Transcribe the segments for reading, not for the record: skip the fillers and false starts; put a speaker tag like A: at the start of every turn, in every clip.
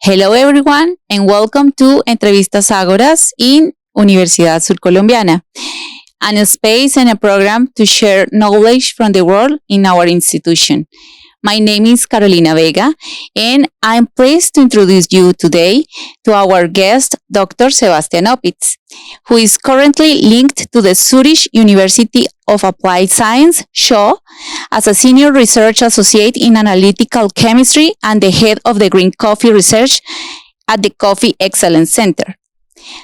A: Hello everyone and welcome to Entrevistas Ágora in Universidad Surcolombiana, a space and a program to share knowledge from the world in our institution. My name is Carolina Vega and I'm pleased to introduce you today to our guest, Dr. Sebastian Optiz, who is currently linked to the Zurich University of Applied Science, SCHO, as a senior research associate in analytical chemistry and the head of the green coffee research at the Coffee Excellence Center.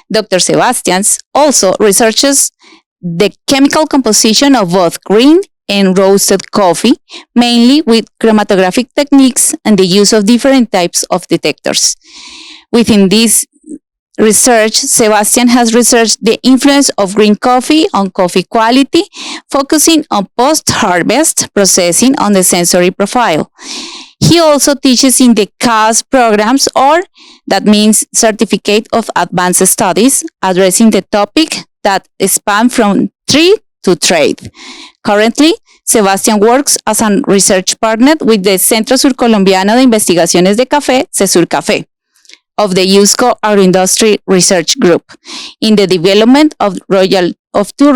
A: Dr. Sebastian also researches the chemical composition of both green and roasted coffee, mainly with chromatographic techniques and the use of different types of detectors. Within this research, Sebastian has researched the influence of green coffee on coffee quality, focusing on post-harvest processing on the sensory profile. He also teaches in the CAS programs, or that means Certificate of Advanced Studies, addressing the topic that span from tree to trade. Currently, Sebastian works as a research partner with the Centro Surcolombiano de Investigaciones de Café, CESURCAFÉ, of the USCO Agroindustry Research Group, in the development of two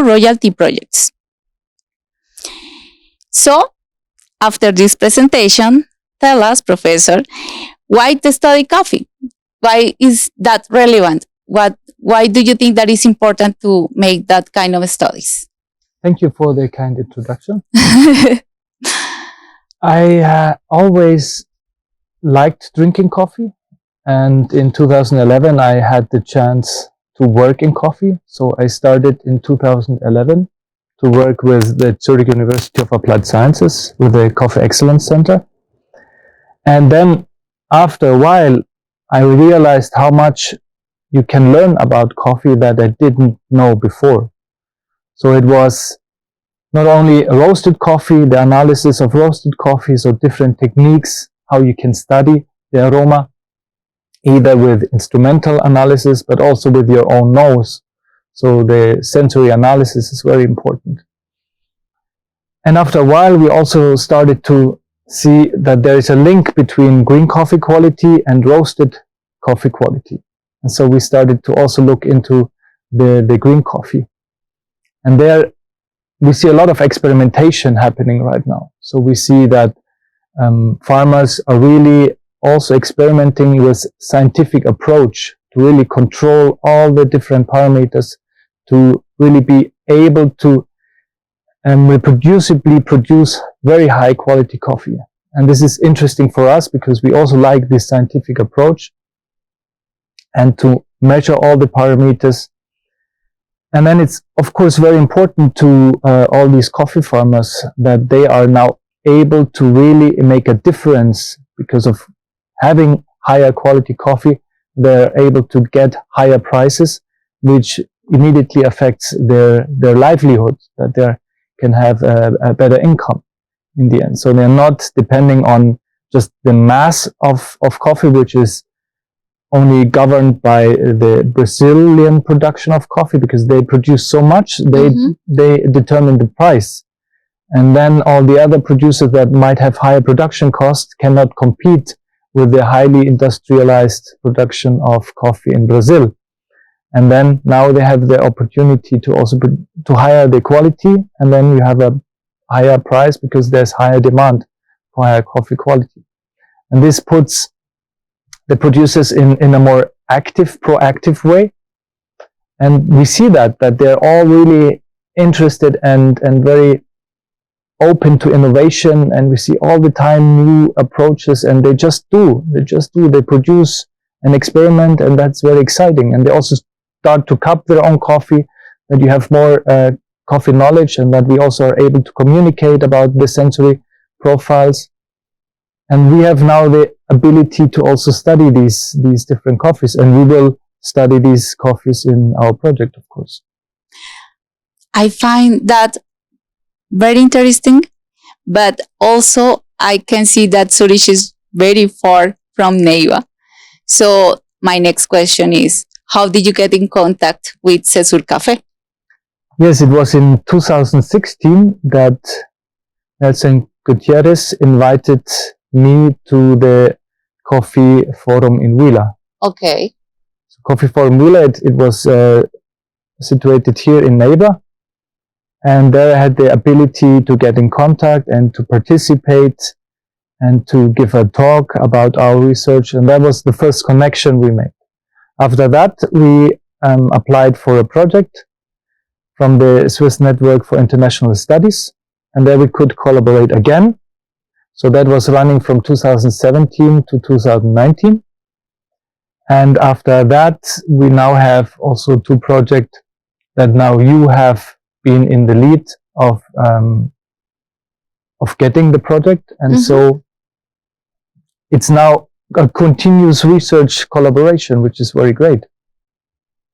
A: royalty projects. So, after this presentation, tell us, Professor, why to study coffee? Why is that relevant? Why do you think that is important to make that kind of studies?
B: Thank you for the kind introduction. I always liked drinking coffee, and in 2011 I had the chance to work in coffee. So I started in 2011 to work with the Zurich University of Applied Sciences with the Coffee Excellence Center. And then after a while I realized how much you can learn about coffee that I didn't know before. So it was not only roasted coffee, the analysis of roasted coffee, so different techniques, how you can study the aroma, either with instrumental analysis, but also with your own nose. So the sensory analysis is very important. And after a while, we also started to see that there is a link between green coffee quality and roasted coffee quality. And so we started to also look into the green coffee. And there we see a lot of experimentation happening right now. So we see that farmers are really also experimenting with scientific approach to really control all the different parameters to really be able to reproducibly produce very high quality coffee. And this is interesting for us because we also like this scientific approach and to measure all the parameters. And then it's of course very important to all these coffee farmers that they are now able to really make a difference because of having higher quality coffee. They're able to get higher prices, which immediately affects their livelihood, that they can have a better income in the end. So they're not depending on just the mass of coffee, which is only governed by the Brazilian production of coffee, because they produce so much, they determine the price. And then all the other producers that might have higher production costs cannot compete with the highly industrialized production of coffee in Brazil. And then now they have the opportunity to also to higher the quality, and then you have a higher price because there's higher demand for higher coffee quality. And this puts the producers in a more active, proactive way. And we see that they're all really interested and very open to innovation, and we see all the time new approaches, and they produce an experiment, and that's very exciting. And they also start to cup their own coffee, that you have more coffee knowledge, and that we also are able to communicate about the sensory profiles. And we have now the ability to also study these different coffees, and we will study these coffees in our project, of course.
A: I find that very interesting, but also I can see that Zurich is very far from Neiva. So my next question is, how did you get in contact with CESURCAFÉ?
B: Yes, it was in 2016 that Nelson Gutierrez invited me to the coffee forum in Vila.
A: Okay.
B: So Coffee Forum Vila, it was situated here in Neighbor, and there I had the ability to get in contact and to participate and to give a talk about our research, and that was the first connection we made. After that, we applied for a project from the Swiss Network for International Studies, and there we could collaborate again. So that was running from 2017 to 2019. And after that, we now have also two projects that now you have been in the lead of getting the project. And so it's now a continuous research collaboration, which is very great.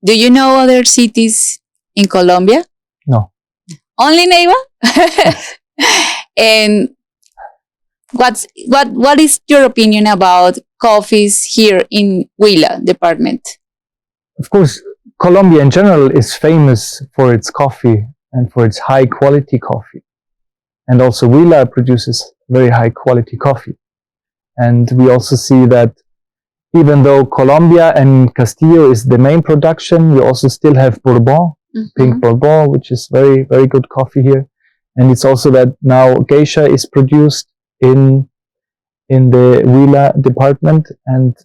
A: Do you know other cities in Colombia?
B: No.
A: Only Neiva? And what is your opinion about coffees here in Huila department?
B: Of course, Colombia in general is famous for its coffee and for its high quality coffee. And also Huila produces very high quality coffee. And we also see that even though Colombia and Castillo is the main production, we also still have Bourbon, pink Bourbon, which is very, very good coffee here. And it's also that now geisha is produced in the Huila department, and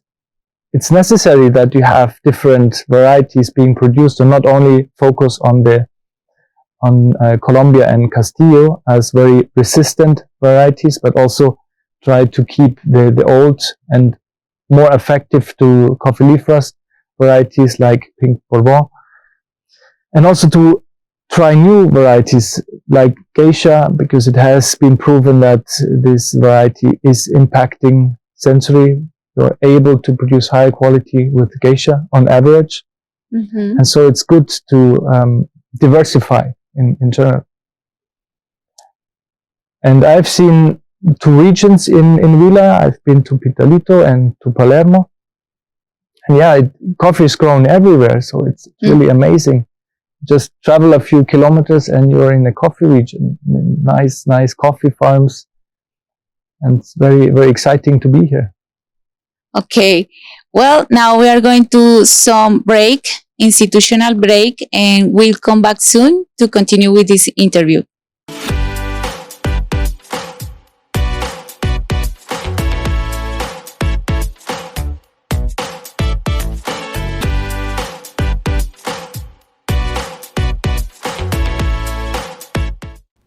B: it's necessary that you have different varieties being produced and not only focus on Colombia and Castillo as very resistant varieties, but also try to keep the old and more effective to coffee leaf rust varieties like pink Bourbon, and also to try new varieties like geisha, because it has been proven that this variety is impacting sensory. You're able to produce higher quality with geisha on average. And so it's good to diversify in general. And I've seen two regions in Huila. I've been to Pitalito and to Palermo. And yeah, coffee is grown everywhere, so it's really amazing. Just travel a few kilometers and you're in a coffee region, nice coffee farms, and it's very, very exciting to be here.
A: Okay, well, now we are going to some break, institutional break, and we'll come back soon to continue with this interview.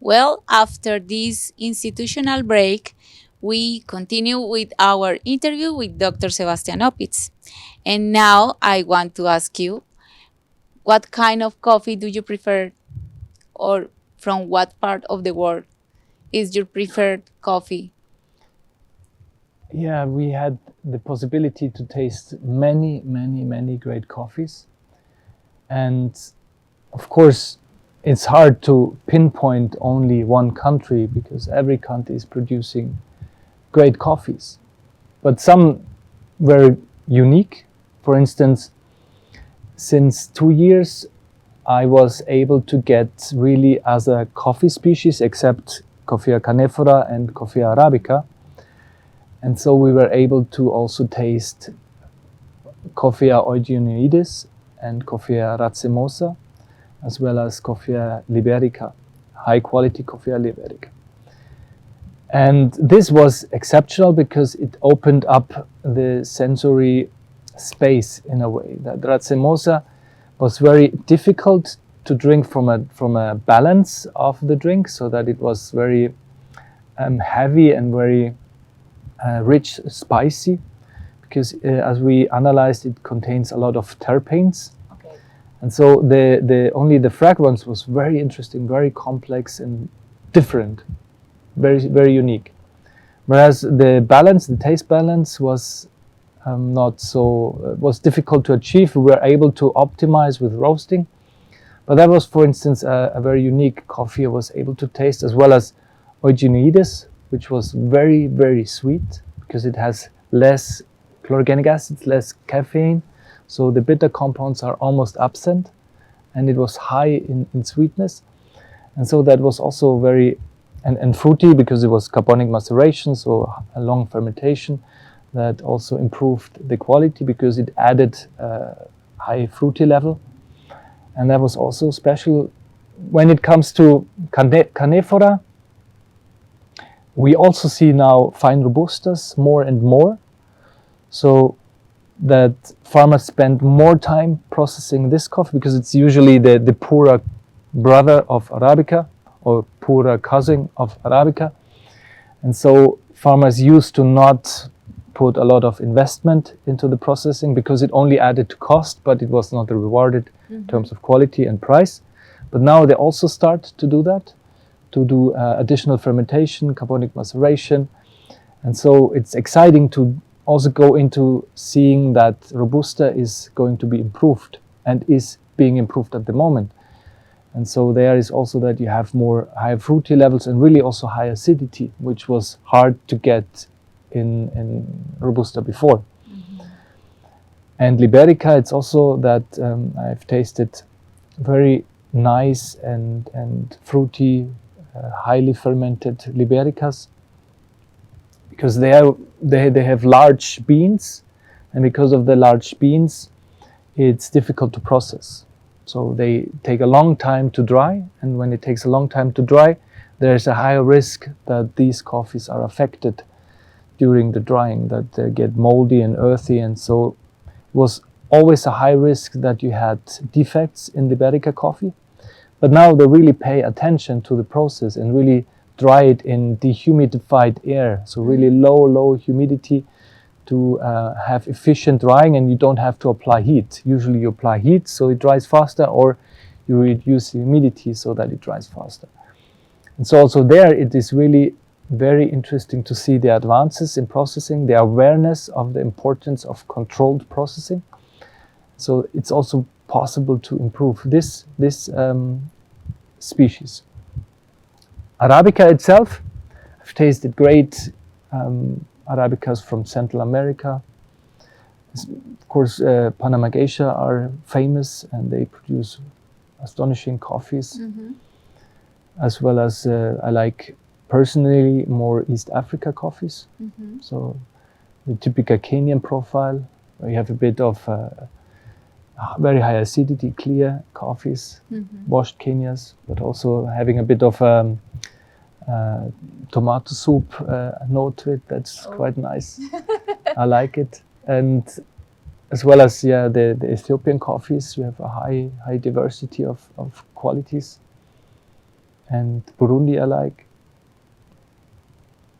A: Well, after this institutional break, we continue with our interview with Dr. Sebastian Optiz. And now I want to ask you, what kind of coffee do you prefer, or from what part of the world is your preferred coffee?
B: Yeah, we had the possibility to taste many great coffees. And of course, it's hard to pinpoint only one country because every country is producing great coffees. But some very unique. For instance, since 2 years, I was able to get really as a coffee species, except Coffea canephora and Coffea arabica. And so we were able to also taste Coffea eugenioides and Coffea racemosa, as well as Coffea liberica, high quality Coffea liberica. And this was exceptional because it opened up the sensory space in a way. That racemosa was very difficult to drink from a balance of the drink, so that it was very heavy and very rich, spicy, because as we analyzed, it contains a lot of terpenes. And so only the fragrance was very interesting, very complex and different, very, very unique. Whereas the taste balance was was difficult to achieve. We were able to optimize with roasting. But that was, for instance, a very unique coffee I was able to taste, as well as eugenioides, which was very, very sweet because it has less chlorogenic acids, less caffeine. So the bitter compounds are almost absent, and it was high in sweetness. And so that was also very and fruity because it was carbonic maceration, so a long fermentation that also improved the quality because it added high fruity level. And that was also special. When it comes to Canephora, we also see now fine Robustas more and more, so that farmers spend more time processing this coffee because it's usually the poorer brother of Arabica or poorer cousin of Arabica. And so farmers used to not put a lot of investment into the processing because it only added to cost, but it was not rewarded in terms of quality and price. But now they also start to do that, to do additional fermentation, carbonic maceration. And so it's exciting to also go into seeing that Robusta is going to be improved and is being improved at the moment. And so there is also that you have more high fruity levels and really also high acidity, which was hard to get in Robusta before. And Liberica, it's also that I've tasted very nice and fruity, highly fermented Libericas, because they have large beans, and because of the large beans, it's difficult to process. So they take a long time to dry, and when it takes a long time to dry, there's a higher risk that these coffees are affected during the drying, that they get moldy and earthy, and so it was always a high risk that you had defects in Liberica coffee. But now they really pay attention to the process and really dry it in dehumidified air, so really low humidity to have efficient drying, and you don't have to apply heat. Usually you apply heat so it dries faster, or you reduce the humidity so that it dries faster. And so also there it is really very interesting to see the advances in processing, the awareness of the importance of controlled processing. So it's also possible to improve this species. Arabica itself, I've tasted great Arabicas from Central America. Of course, Panama Geisha are famous and they produce astonishing coffees, as well as I like personally more East Africa coffees. So the typical Kenyan profile, where you have a bit of very high acidity, clear coffees, washed Kenyas, but also having a bit of tomato soup note to it. That's quite nice. I like it. And as well as the Ethiopian coffees, we have a high diversity of qualities. And Burundi I like.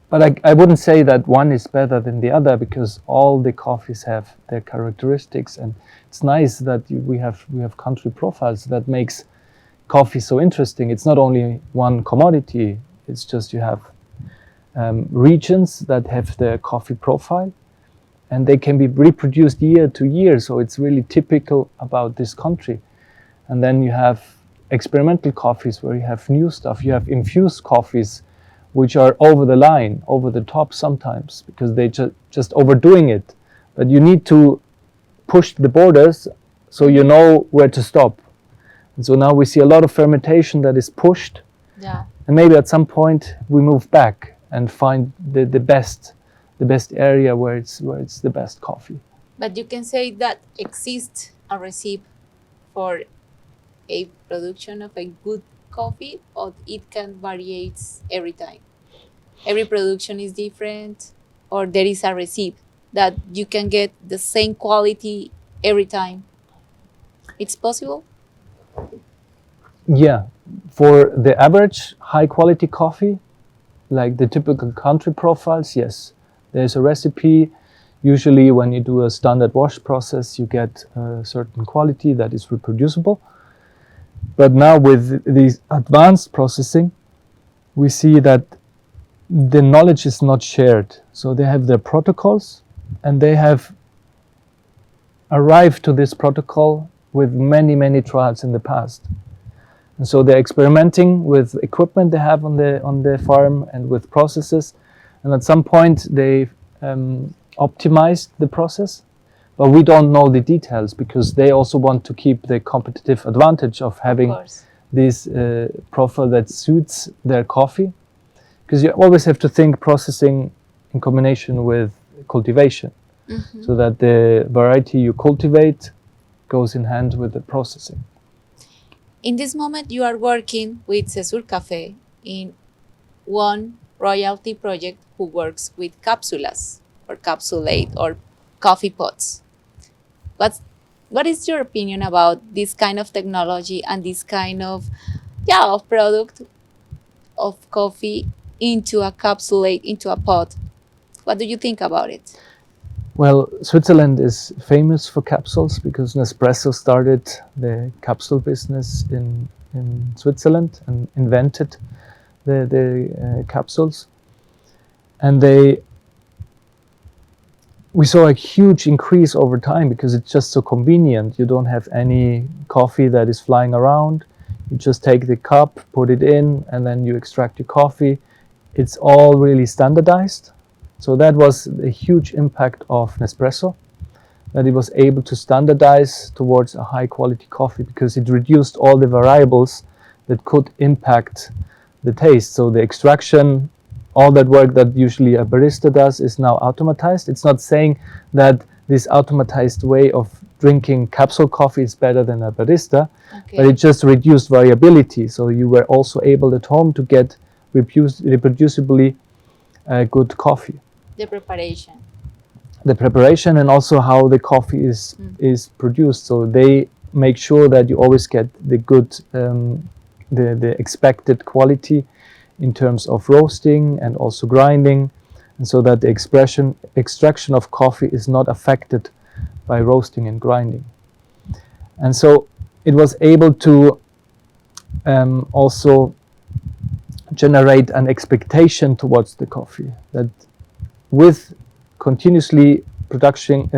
B: But I wouldn't say that one is better than the other, because all the coffees have their characteristics, and it's nice that we have country profiles that makes coffee so interesting. It's not only one commodity, it's just you have regions that have their coffee profile, and they can be reproduced year to year, so it's really typical about this country. And then you have experimental coffees where you have new stuff. You have infused coffees which are over the line, over the top sometimes, because they just overdoing it. But you need to push the borders so you know where to stop. And so now we see a lot of fermentation that is pushed.
A: Yeah.
B: And maybe at some point we move back and find the best area where it's the best coffee.
A: But you can say that exists a recipe for a production of a good coffee, or it can vary every time. Every production is different, or there is a recipe that you can get the same quality every time. It's possible?
B: Yeah, for the average high quality coffee, like the typical country profiles, yes. There's a recipe. Usually when you do a standard wash process, you get a certain quality that is reproducible. But now with these advanced processing, we see that the knowledge is not shared. So they have their protocols, and they have arrived to this protocol with many trials in the past. And so they're experimenting with equipment they have on the farm and with processes. And at some point they optimized the process. But we don't know the details, because they also want to keep the competitive advantage of having this profile that suits their coffee. because you always have to think processing in combination with cultivation, so that the variety you cultivate goes in hand with the processing.
A: In this moment, you are working with CESURCAFÉ in one royalty project who works with capsulas or capsulate or coffee pots. What is your opinion about this kind of technology and this kind of product of coffee into a capsulate, into a pot? What do you think about it?
B: Well, Switzerland is famous for capsules because Nespresso started the capsule business in Switzerland and invented the capsules. And we saw a huge increase over time because it's just so convenient. You don't have any coffee that is flying around. You just take the cup, put it in, and then you extract your coffee. It's all really standardized. So that was a huge impact of Nespresso, that it was able to standardize towards a high quality coffee because it reduced all the variables that could impact the taste. So the extraction, all that work that usually a barista does is now automatized. It's not saying that this automatized way of drinking capsule coffee is better than a barista, but it just reduced variability. So you were also able at home to get reproducibly good coffee. The preparation and also how the coffee is produced. So they make sure that you always get the good, the expected quality in terms of roasting and also grinding, and so that the extraction of coffee is not affected by roasting and grinding. And so it was able to also generate an expectation towards the coffee, that with continuously producing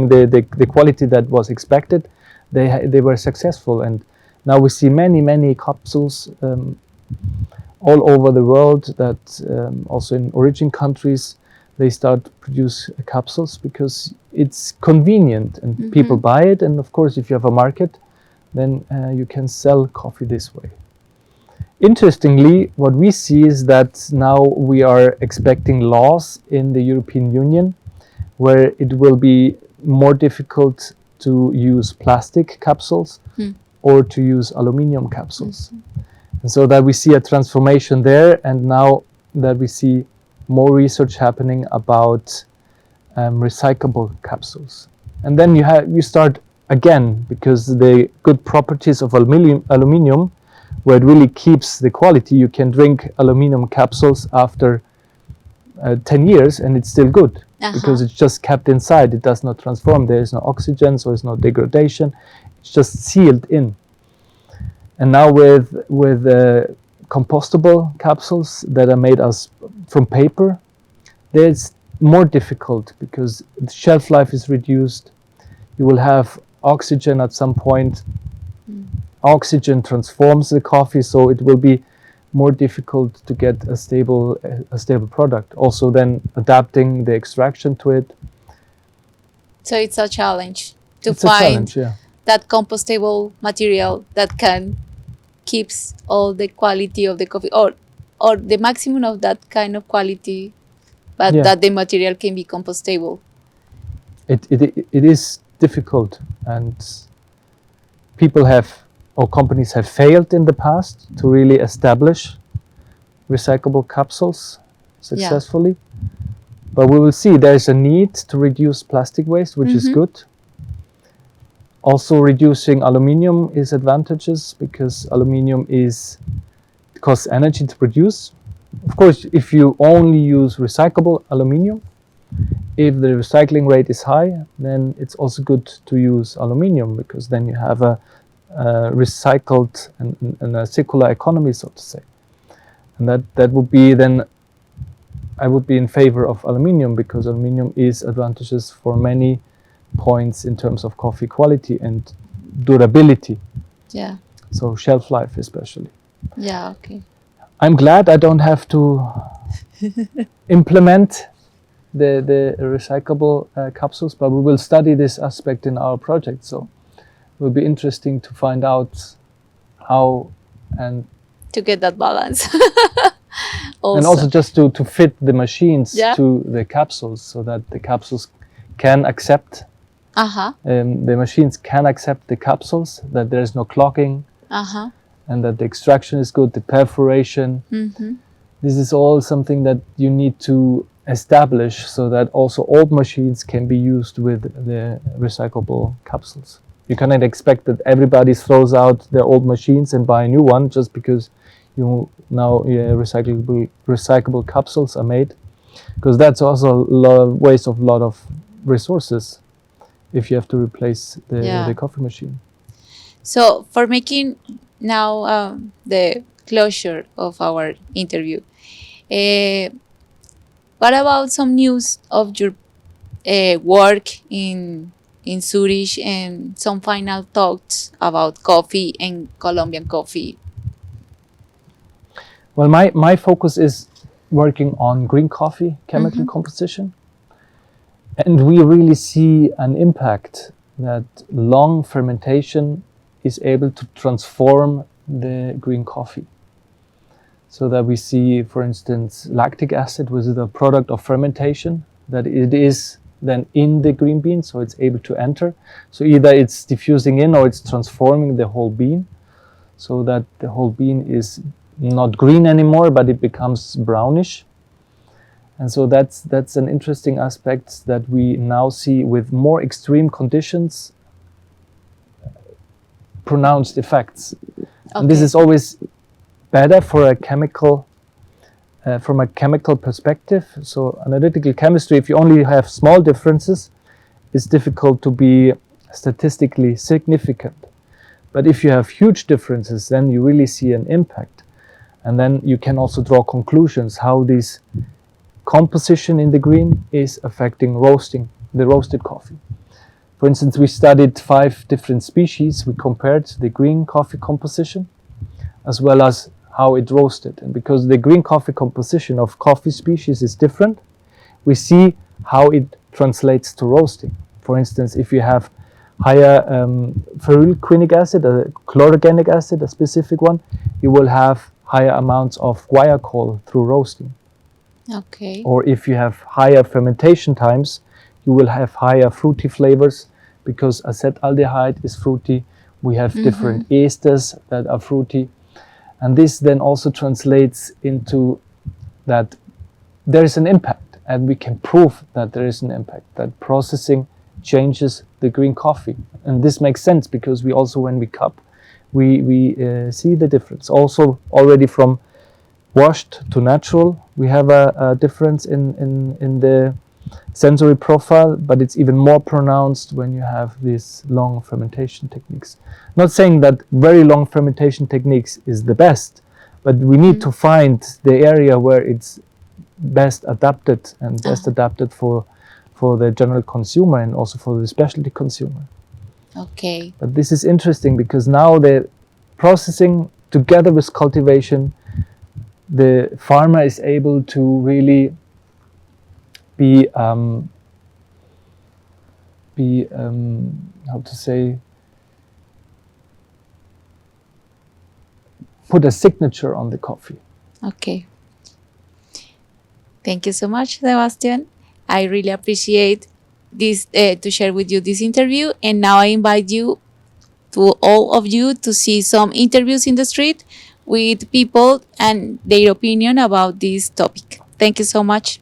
B: the quality that was expected, they were successful. And now we see many capsules all over the world that also in origin countries they start to produce capsules because it's convenient and people buy it. And of course, if you have a market, then you can sell coffee this way. Interestingly, what we see is that now we are expecting laws in the European Union where it will be more difficult to use plastic capsules or to use aluminium capsules. And so that we see a transformation there, and now that we see more research happening about recyclable capsules. And then you start again, because the good properties of aluminium, where it really keeps the quality, you can drink aluminium capsules after 10 years and it's still good because it's just kept inside. It does not transform. There is no oxygen, so there's no degradation. It's just sealed in. And now with compostable capsules that are made from paper, it's more difficult because the shelf life is reduced. You will have oxygen at some point. Oxygen transforms the coffee, so it will be more difficult to get a stable product. Also then adapting the extraction to it.
A: So it's a challenge to find that compostable material that can keeps all the quality of the coffee or the maximum of that kind of quality, but that the material can be compostable.
B: It is difficult, and companies have failed in the past to really establish recyclable capsules successfully. But we will see there's a need to reduce plastic waste, which is good. Also reducing aluminium is advantageous because aluminium costs energy to produce. Of course, if you only use recyclable aluminium, if the recycling rate is high, then it's also good to use aluminium because then you have a recycled and a circular economy, so to say. And that would be then, I would be in favor of aluminium because aluminium is advantageous for many points in terms of coffee quality and durability.
A: Yeah.
B: So shelf life especially.
A: Yeah, okay.
B: I'm glad I don't have to implement the recyclable capsules, but we will study this aspect in our project. So it will be interesting to find out how and
A: to get that balance.
B: And also just to fit the machines
A: Yeah.
B: to the capsules, so that the capsules can accept, the machines can accept the capsules, that there is no clogging, and that the extraction is good, the perforation. This is all something that you need to establish, so that also old machines can be used with the recyclable capsules. You cannot expect that everybody throws out their old machines and buy a new one just because recyclable capsules are made, because that's also waste of a lot of resources if you have to replace the coffee machine.
A: So for making now the closure of our interview, what about some news of your work in Zurich, and some final thoughts about coffee and Colombian coffee?
B: Well, my focus is working on green coffee chemical composition. And we really see an impact that long fermentation is able to transform the green coffee. So that we see, for instance, lactic acid, which is a product of fermentation, that it is then in the green bean, so it's able to enter. So either it's diffusing in or it's transforming the whole bean, so that the whole bean is not green anymore, but it becomes brownish. And so that's an interesting aspect that we now see with more extreme conditions, pronounced effects. And this is always better for a chemical, from a chemical perspective. So analytical chemistry, if you only have small differences, it's difficult to be statistically significant. But if you have huge differences, then you really see an impact. And then you can also draw conclusions how this composition in the green is affecting the roasted coffee. For instance, we studied 5 different species. We compared the green coffee composition as well as how it roasted. And because the green coffee composition of coffee species is different, we see how it translates to roasting. For instance, if you have higher ferroquinic acid, a chlorogenic acid, a specific one, you will have higher amounts of guaiacol through roasting.
A: Okay.
B: Or if you have higher fermentation times, you will have higher fruity flavors, because acetaldehyde is fruity. We have different esters that are fruity. And this then also translates into that there is an impact, and we can prove that there is an impact, that processing changes the green coffee. And this makes sense because we also, when we cup, we see the difference. Also already from washed to natural, we have a difference in the sensory profile, but it's even more pronounced when you have these long fermentation techniques. Not saying that very long fermentation techniques is the best, but we need to find the area where it's best adapted, and best adapted for the general consumer and also for the specialty consumer.
A: Okay.
B: But this is interesting because now the processing together with cultivation, the farmer is able to really be how to say, put a signature on the coffee.
A: Okay. Thank you so much, Sebastian. I really appreciate this to share with you this interview. And now I invite you, to all of you, to see some interviews in the street with people and their opinion about this topic. Thank you so much.